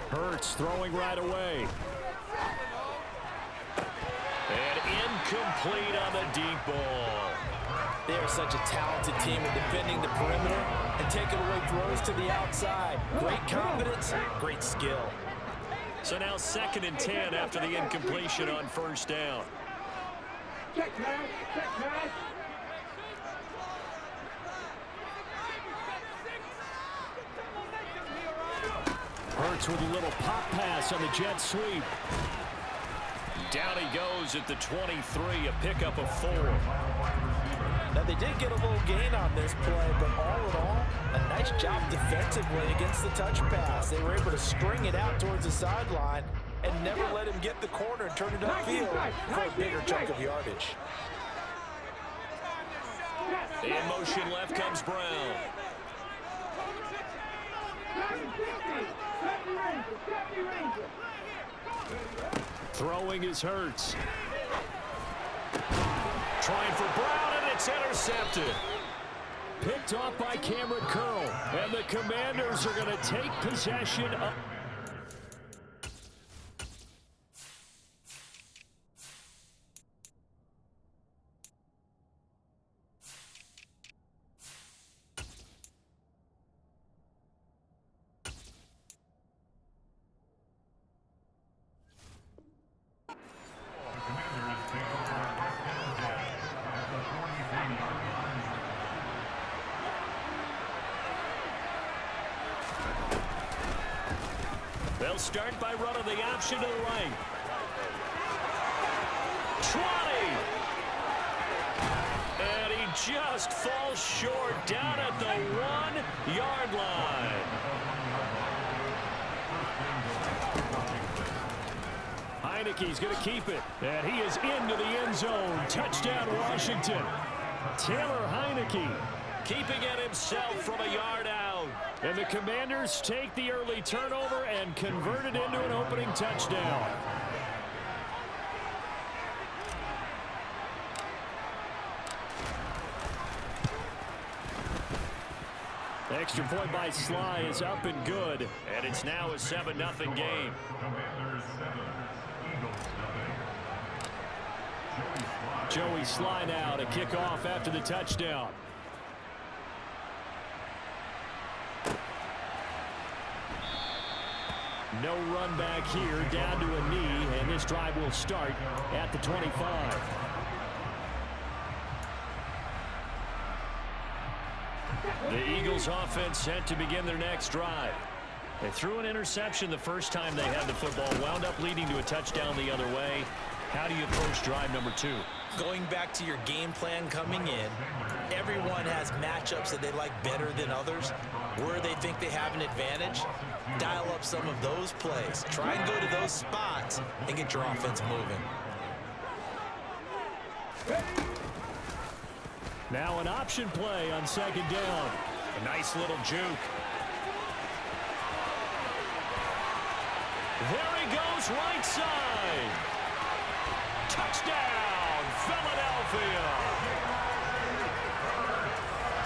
Hurts throwing right away. And incomplete on the deep ball. They are such a talented team in defending the perimeter and taking away throws to the outside. Great confidence, great skill. So now 2nd and 10 after the incompletion on 1st down. Hurts with a little pop pass on the jet sweep. Down he goes at the 23, a pickup of 4. Now, they did get a little gain on this play, but all in all, a nice job defensively against the touch pass. They were able to string it out towards the sideline and never let him get the corner and turn it upfield for a bigger chunk of yardage. In motion left comes Brown. Throwing is Hurts. Trying for Brown, and it's intercepted. Picked off by Cameron Curl. And the Commanders are going to take possession of... They'll start by running the option to the right. 20! And he just falls short down at the 1-yard line. Heineke's going to keep it. And he is into the end zone. Touchdown, Washington. Taylor Heineke keeping it himself from a yard out. And the Commanders take the early turnover and convert it into an opening touchdown. Extra point by Sly is up and good. And it's now a 7-0 game. Joey Sly now to kick off after the touchdown. No run back here, down to a knee, and this drive will start at the 25. The Eagles offense set to begin their next drive. They threw an interception the first time they had the football, wound up leading to a touchdown the other way. How do you approach drive number 2? Going back to your game plan coming in, everyone has matchups that they like better than others. Where they think they have an advantage, dial up some of those plays. Try and go to those spots and get your offense moving. Now an option play on 2nd down. A nice little juke. There he goes, right side. Touchdown, Philadelphia.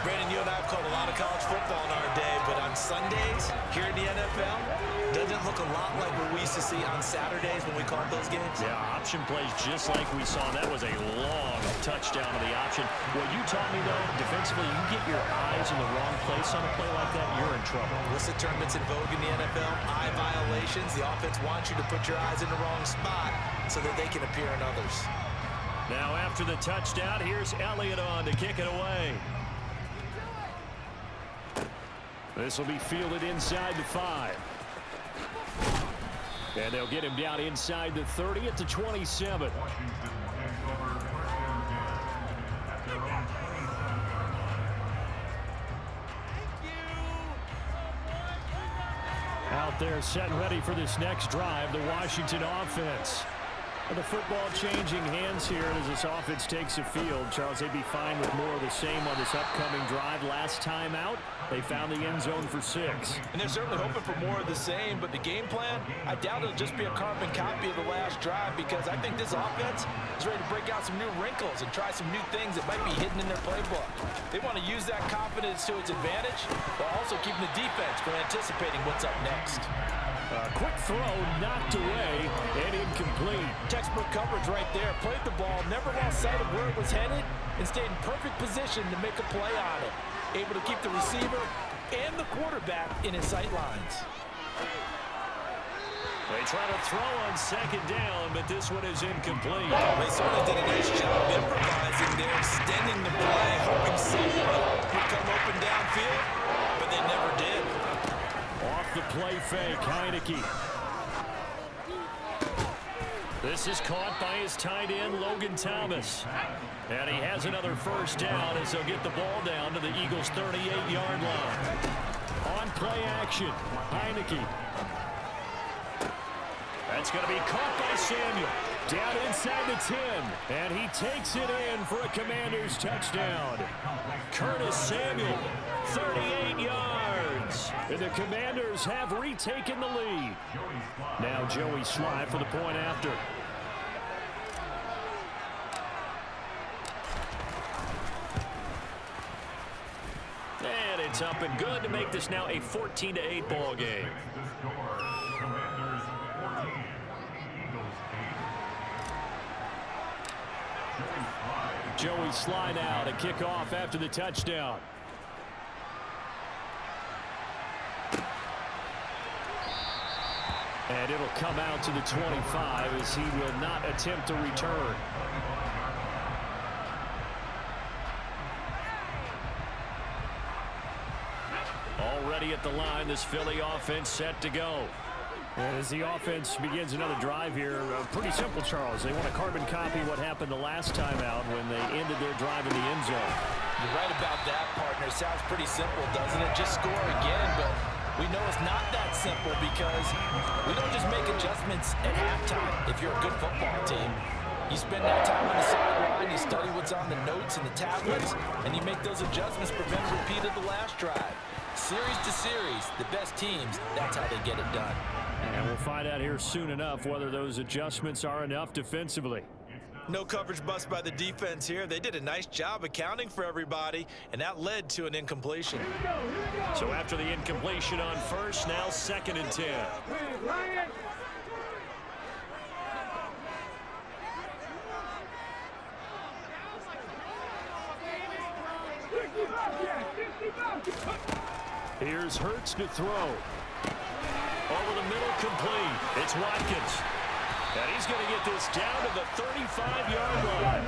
Brandon, you and I have called a lot of college football in our day, but on Sundays here in the NFL, doesn't look a lot like what we used to see on Saturdays when we called those games? Yeah, option plays just like we saw. That was a long touchdown to the option. What you taught me, though, defensively, you get your eyes in the wrong place on a play like that, you're in trouble. What's the term that's in vogue in the NFL? Eye violations. The offense wants you to put your eyes in the wrong spot so that they can appear in others. Now after the touchdown, here's Elliott on to kick it away. This will be fielded inside the 5. And they'll get him down inside the 30 at the 27. Out there set and ready for this next drive, the Washington offense. The football changing hands here as this offense takes the field. Charles, they'd be fine with more of the same on this upcoming drive. Last time out, they found the end zone for 6. And they're certainly hoping for more of the same, but the game plan, I doubt it'll just be a carbon copy of the last drive, because I think this offense is ready to break out some new wrinkles and try some new things that might be hidden in their playbook. They want to use that confidence to its advantage, while also keeping the defense from anticipating what's up next. Quick throw, knocked away, and incomplete. Textbook coverage right there. Played the ball, never lost sight of where it was headed, and stayed in perfect position to make a play on it. Able to keep the receiver and the quarterback in his sight lines. They try to throw on 2nd down, but this one is incomplete. They certainly did a nice job improvising there, extending the play, hoping someone would come open downfield, but they never did. Off the play fake, Heineke. This is caught by his tight end, Logan Thomas. And he has another first down as they'll get the ball down to the Eagles' 38-yard line. On play action, Heineke. That's going to be caught by Samuel. Down inside the 10. And he takes it in for a Commanders touchdown. Curtis Samuel, 38 yards. And the Commanders have retaken the lead. Now Joey Sly for the point after. And it's up and good to make this now a 14-8 ball game. Joey Sly now to kick off after the touchdown. And it'll come out to the 25 as he will not attempt to return. Already at the line, this Philly offense set to go. And as the offense begins another drive here, pretty simple, Charles. They want to carbon copy what happened the last time out when they ended their drive in the end zone. You're right about that, partner. Sounds pretty simple, doesn't it? Just score again, but we know it's not that simple because we don't just make adjustments at halftime if you're a good football team. You spend that time on the sideline, you study what's on the notes and the tablets, and you make those adjustments to prevent a repeat of the last drive. Series to series, the best teams, that's how they get it done. And we'll find out here soon enough whether those adjustments are enough defensively. No coverage bust by the defense here. They did a nice job accounting for everybody, and that led to an incompletion. So after the incompletion on first, now 2nd and 10. Here's Hurts to throw. Over the middle, complete. It's Watkins. And he's going to get this down to the 35-yard line.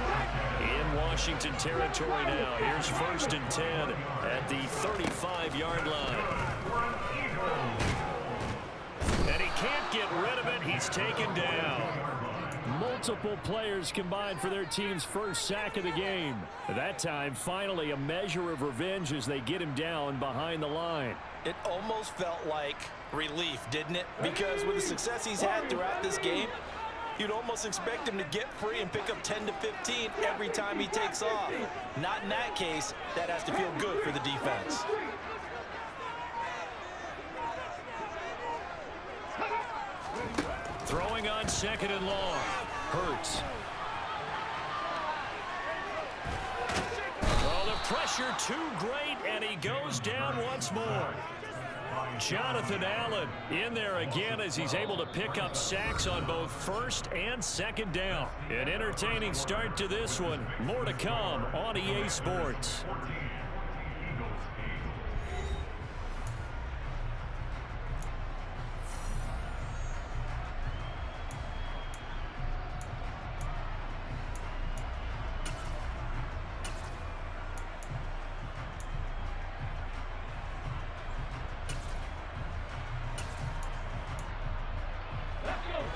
In Washington territory now. Here's 1st and 10 at the 35-yard line. And he can't get rid of it. He's taken down. Multiple players combined for their team's first sack of the game. That time, finally, a measure of revenge as they get him down behind the line. It almost felt like relief, didn't it? Because with the success he's had throughout this game, you'd almost expect him to get free and pick up 10 to 15 every time he takes off. Not in that case. That has to feel good for the defense. Throwing on 2nd and long. Hurts. Oh, the pressure too great, and he goes down once more. Jonathan Allen in there again as he's able to pick up sacks on both 1st and 2nd down. An entertaining start to this one. More to come on EA Sports.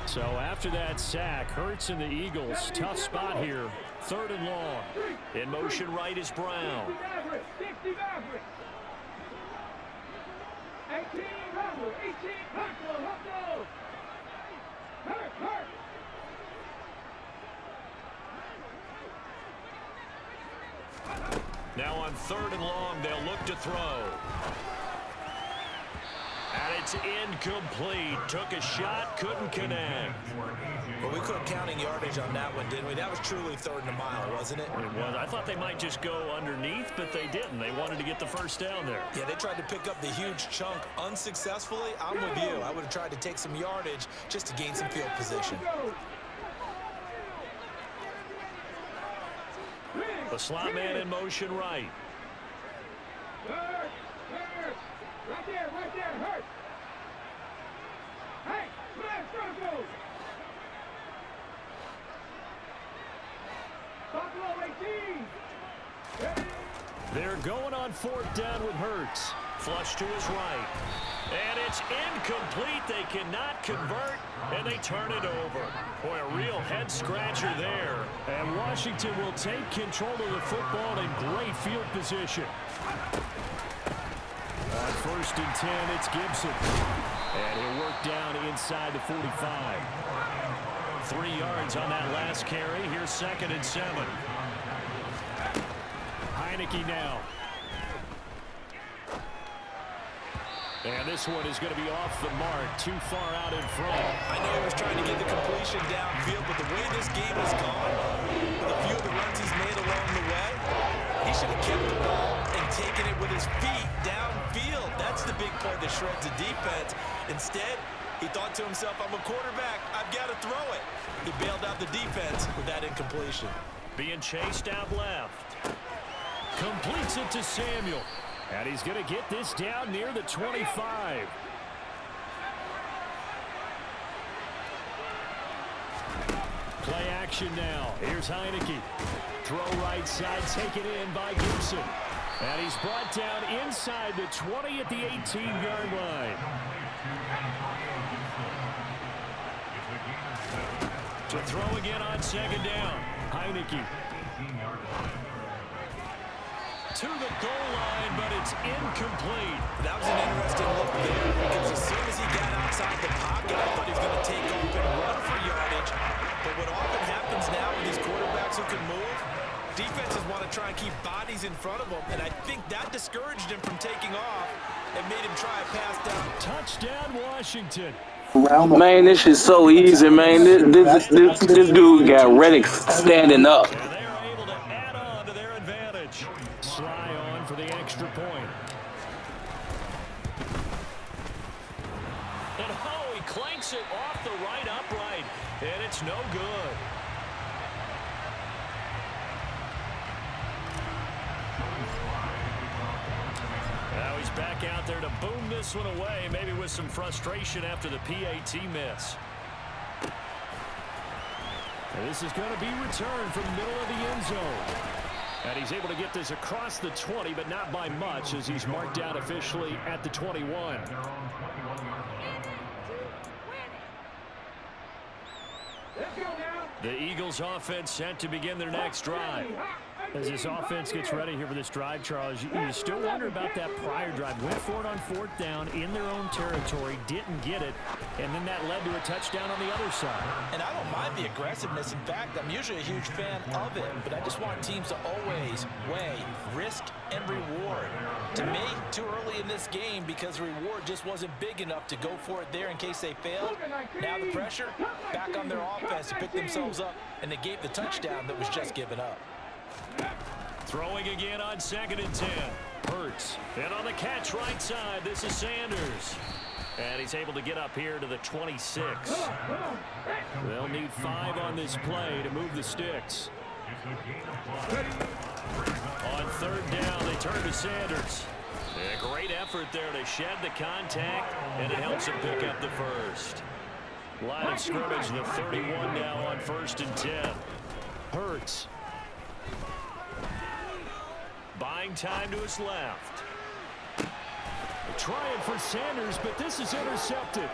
So after that sack, Hurts and the Eagles, tough spot here. 3rd and long. In motion right is Brown. Now on 3rd and long, they'll look to throw. And it's incomplete. Took a shot, couldn't connect. Well, we couldn't counting yardage on that one, didn't we? That was truly 3rd and a mile, wasn't it? It was. I thought they might just go underneath, but they didn't. They wanted to get the first down there. Yeah, they tried to pick up the huge chunk unsuccessfully. I'm with you. I would have tried to take some yardage just to gain some field position. The slot man in motion right. Right there, hurt. Hey, man, go. Buffalo 18. They're going on 4th down with Hurts. Flush to his right. And it's incomplete. They cannot convert, and they turn it over. Boy, a real head-scratcher there. And Washington will take control of the football in great field position. On 1st and 10, it's Gibson. And he'll work down inside the 45. 3 yards on that last carry. Here's 2nd and 7. Heineke now. And this one is going to be off the mark, too far out in front. I know he was trying to get the completion downfield, but the way this game has gone, with a few of the runs he's made along the way, he should have kept the ball and taken it with his feet downfield. That's the big play that shreds the defense. Instead, he thought to himself, I'm a quarterback, I've got to throw it. He bailed out the defense with that incompletion. Being chased out left. Completes it to Samuel. And he's going to get this down near the 25. Play action now. Here's Heineke. Throw right side, taken in by Gibson. And he's brought down inside the 20 at the 18-yard line. To throw again on 2nd down. Heineke. To the goal line, but it's incomplete. That was an interesting look there because as soon as he got outside the pocket, I thought he was going to take off and run for yardage. But what often happens now with these quarterbacks who can move, defenses want to try and keep bodies in front of them, and I think that discouraged him from taking off and made him try a pass down. Touchdown, Washington. Man, this is so easy, man. This dude got Reddick standing up. And they are able to add on to their advantage. Sly on for the extra point. And oh, he clanks it off the right upright, and it's no good. Now he's back out there to boom this one away, maybe with some frustration after the PAT miss. And this is going to be returned from the middle of the end zone. And he's able to get this across the 20, but not by much, as he's marked out officially at the 21. The Eagles offense set to begin their next drive. As this offense gets ready here for this drive, Charles, you still wonder about that prior drive. Went for it on 4th down in their own territory, didn't get it, and then that led to a touchdown on the other side. And I don't mind the aggressiveness. In fact, I'm usually a huge fan of it, but I just want teams to always weigh risk and reward. To me, too early in this game because the reward just wasn't big enough to go for it there in case they failed. Now the pressure back on their offense to pick themselves up, and they gave the touchdown that was just given up. Throwing again on 2nd and 10. Hurts. And on the catch right side, this is Sanders. And he's able to get up here to the 26. They'll need 5 on this play to move the sticks. On 3rd down, they turn to Sanders. A great effort there to shed the contact, and it helps him pick up the first. Line of scrimmage, the 31 now on 1st and 10. Hurts. Buying time to his left. Trying for Sanders, but this is intercepted.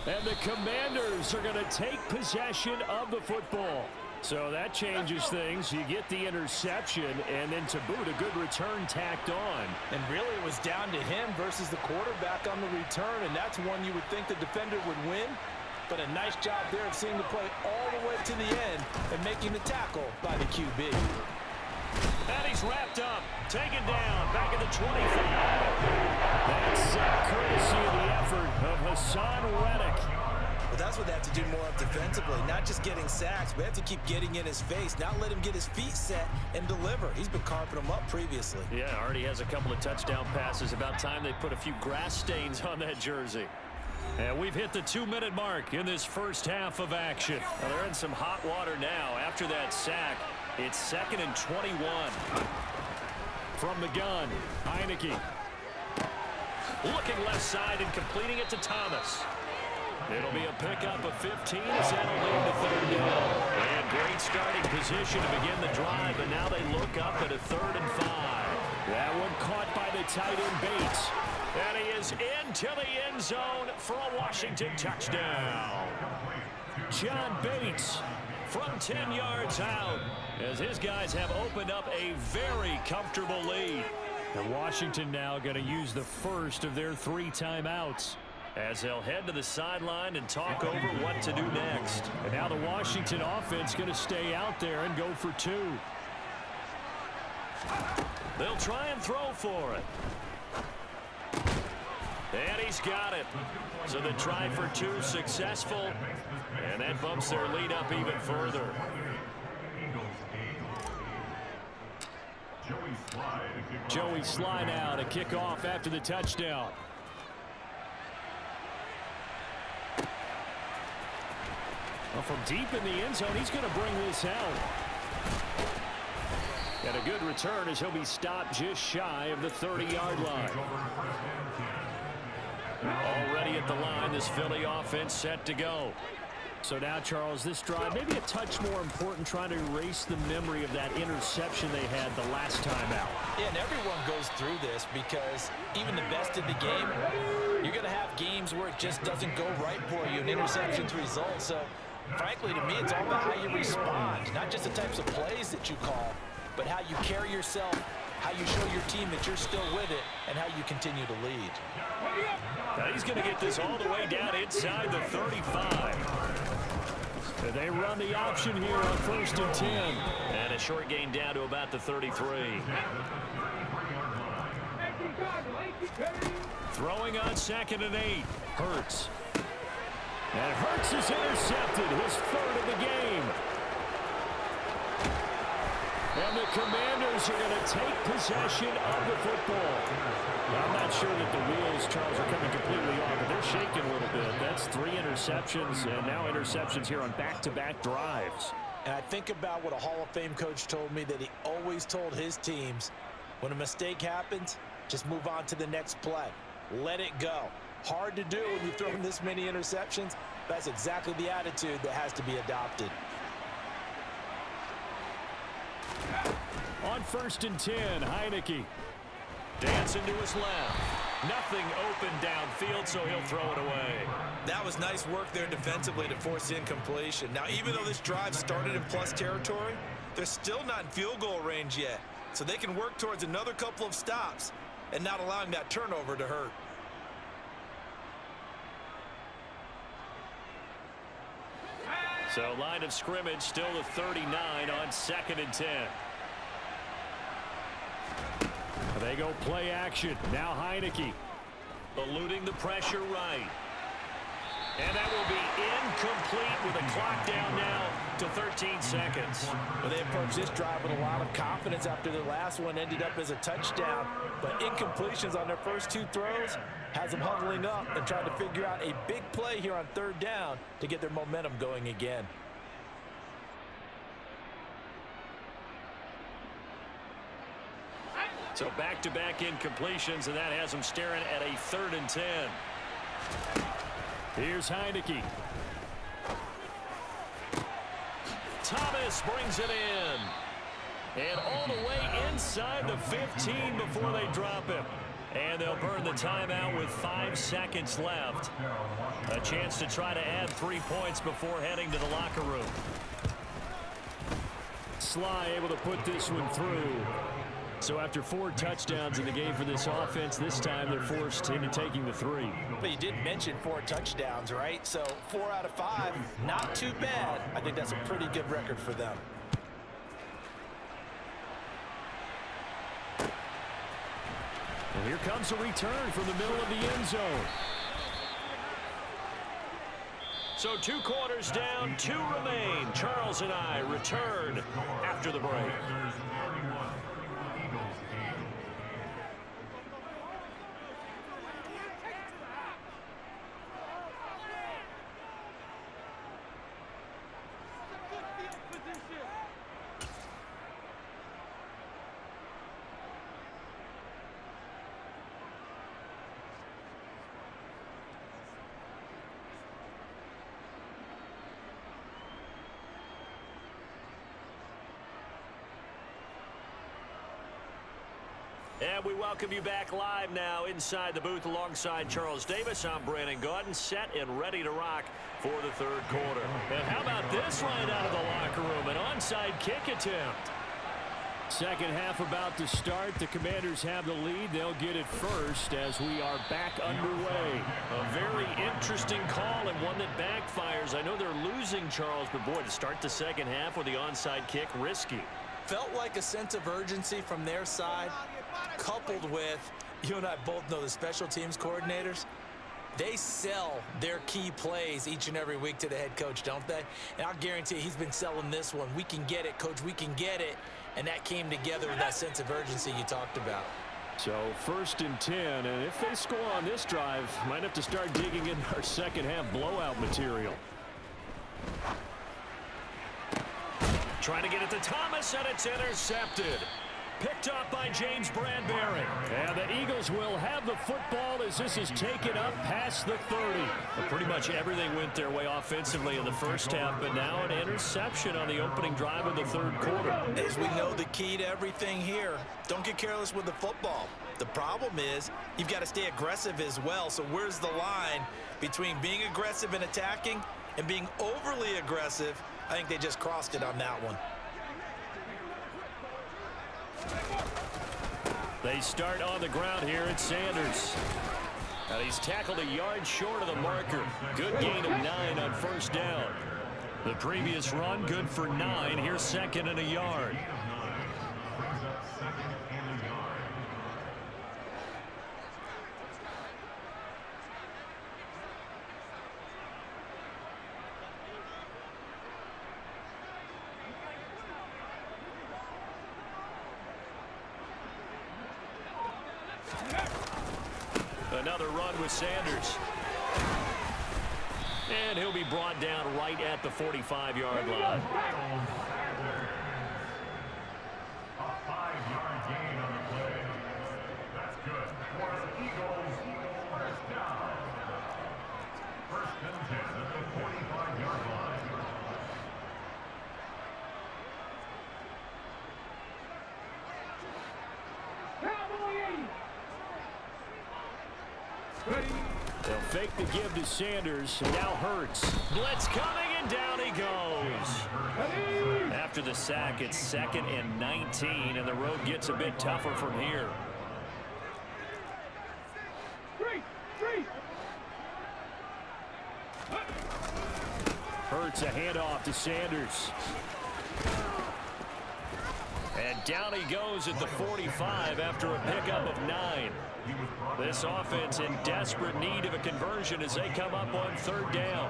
And the Commanders are going to take possession of the football. So that changes things. You get the interception, and then to boot, a good return tacked on. And really, it was down to him versus the quarterback on the return, and that's one you would think the defender would win. But a nice job there of seeing the play all the way to the end and making the tackle by the QB. And he's wrapped up, taken down, back at the 25. That's courtesy of the effort of Hassan Reddick. Well, that's what they have to do more of defensively, not just getting sacks, but have to keep getting in his face, not let him get his feet set and deliver. He's been carping him up previously. Yeah, already has a couple of touchdown passes. About time they put a few grass stains on that jersey. And we've hit the 2-minute mark in this first half of action. Well, they're in some hot water now after that sack. It's 2nd and 21. From the gun, Heineke. Looking left side and completing it to Thomas. It'll be a pickup of 15 as that'll lead to 3rd down. And great starting position to begin the drive, but now they look up at a 3rd and 5. That one caught by the tight end Bates. And he is into the end zone for a Washington touchdown. John Bates from 10 yards out as his guys have opened up a very comfortable lead. And Washington now going to use the first of their 3 timeouts as they'll head to the sideline and talk over what to do next. And now the Washington offense going to stay out there and go for 2. They'll try and throw for it. And he's got it. So the try for 2 successful. And that bumps their lead up even further. Joey Slye now to kick off after the touchdown. Well, from deep in the end zone, he's going to bring this out. And a good return as he'll be stopped just shy of the 30-yard line. Already at the line, this Philly offense set to go. So now, Charles, this drive maybe a touch more important, trying to erase the memory of that interception they had the last time out. Yeah, and everyone goes through this because even the best in the game, you're going to have games where it just doesn't go right for you and interceptions result. So, frankly, to me, it's all about how you respond, not just the types of plays that you call, but how you carry yourself, how you show your team that you're still with it, and how you continue to lead. Now he's going to get this all the way down inside the 35. And they run the option here on 1st and 10. And a short gain down to about the 33. Throwing on 2nd and 8. Hurts. And Hurts is intercepted, his 3rd of the game. And the Commanders are going to take possession of the football. I'm not sure that the wheels, Charles, are coming completely off, but they're shaking a little bit. That's 3 interceptions, and now interceptions here on back-to-back drives. And I think about what a Hall of Fame coach told me, that he always told his teams, when a mistake happens, just move on to the next play. Let it go. Hard to do when you've thrown this many interceptions. That's exactly the attitude that has to be adopted. On 1st and 10, Heineke. Dancing to his left. Nothing open downfield, so he'll throw it away. That was nice work there defensively to force incompletion. Now, even though this drive started in plus territory, they're still not in field goal range yet. So they can work towards another couple of stops and not allowing that turnover to hurt. So line of scrimmage still the 39 on 2nd and 10. They go play action. Now Heineke eluding the pressure right. And that will be incomplete with a clock down now to 13 seconds. Well, they approached this drive with a lot of confidence after the last one ended up as a touchdown. But incompletions on their first 2 throws has them huddling up and trying to figure out a big play here on 3rd down to get their momentum going again. So back-to-back incompletions, and that has them staring at a 3rd and 10. Here's Heineke. Thomas brings it in. And all the way inside the 15 before they drop him. And they'll burn the timeout with 5 seconds left. A chance to try to add 3 points before heading to the locker room. Slye able to put this one through. So after 4 touchdowns in the game for this offense, this time they're forced into taking the 3. But you did mention 4 touchdowns, right? So 4 out of 5, not too bad. I think that's a pretty good record for them. And here comes a return from the middle of the end zone. So 2 quarters down, 2 remain. Charles and I return after the break. And we welcome you back live now inside the booth alongside Charles Davis. I'm Brandon Gaudin, set and ready to rock for the 3rd quarter. And how about this right out of the locker room? An onside kick attempt. Second half about to start. The Commanders have the lead. They'll get it first as we are back underway. A very interesting call and one that backfires. I know they're losing, Charles, but boy, to start the second half with the onside kick, risky. Felt like a sense of urgency from their side, coupled with, you and I both know the special teams coordinators, they sell their key plays each and every week to the head coach, don't they? And I'll guarantee he's been selling this one. We can get it, coach, we can get it. And that came together with that sense of urgency you talked about. So 1st and 10, and if they score on this drive, might have to start digging in our second half blowout material. Trying to get it to Thomas, and it's intercepted. Picked up by James Bradbury. And the Eagles will have the football as this is taken up past the 30. But pretty much everything went their way offensively in the first half, but now an interception on the opening drive of the 3rd quarter. As we know, the key to everything here, don't get careless with the football. The problem is you've got to stay aggressive as well. So where's the line between being aggressive and attacking and being overly aggressive? I think they just crossed it on that one. They start on the ground here at Sanders. And he's tackled a yard short of the marker. Good gain of 9 on 1st down. The previous run, good for 9. Here's 2nd and a yard. Another run with Sanders. And he'll be brought down right at the 45-yard line. A 5-yard gain on the play. That's good for the Eagles. 1st down. 1st and 10 at the 45-yard line. They'll fake the give to Sanders. And now Hurts. Blitz coming, and down he goes. After the sack, it's 2nd and 19, and the road gets a bit tougher from here. Hurts a handoff to Sanders. And down he goes at the 45 after a pickup of 9. This offense in desperate need of a conversion as they come up on 3rd down.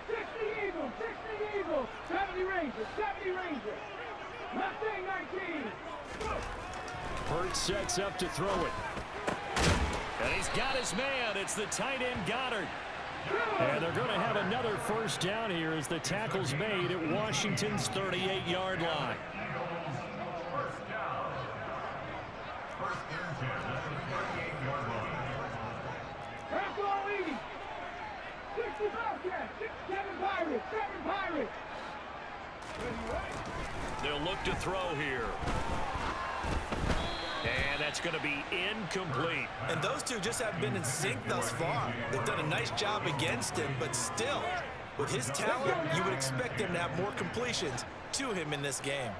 60 Eagles, 70 Rangers, 70 Rangers. Mustang 19. Hurts sets up to throw it. And he's got his man. It's the tight end Goddard. And they're going to have another 1st down here as the tackle's made at Washington's 38-yard line. They'll look to throw here. And that's going to be incomplete. And those two just haven't been in sync thus far. They've done a nice job against him, but still, with his talent, you would expect them to have more completions to him in this game.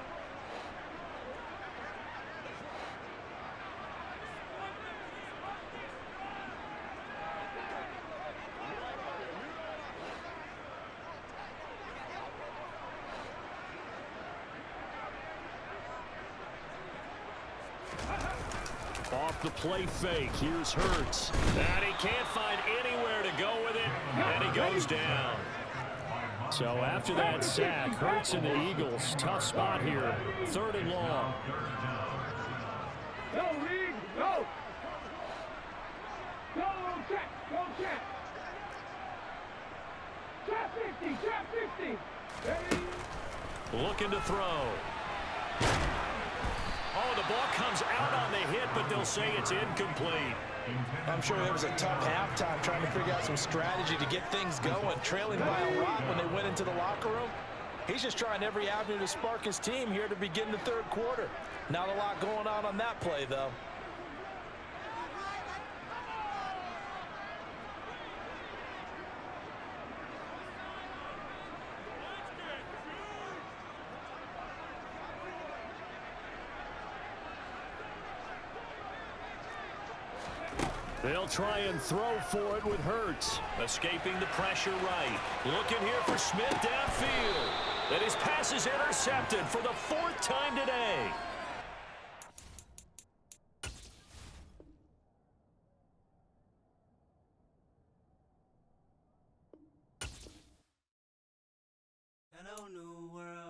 Off the play fake, here's Hurts. And he can't find anywhere to go with it, and he goes down. So after that sack, Hurts and the Eagles, tough spot here, 3rd and long. Go, Reed, go! Go, check, go, check! Trap 50, trap 50! Ready? Looking to throw. Oh, the ball comes out on the hit, but they'll say it's incomplete. I'm sure there was a tough halftime trying to figure out some strategy to get things going, trailing by a lot when they went into the locker room. He's just trying every avenue to spark his team here to begin the 3rd quarter. Not a lot going on that play, though. They'll try and throw for it with Hurts. Escaping the pressure right. Looking here for Smith downfield. And his pass is intercepted for the 4th time today. Hello, new world.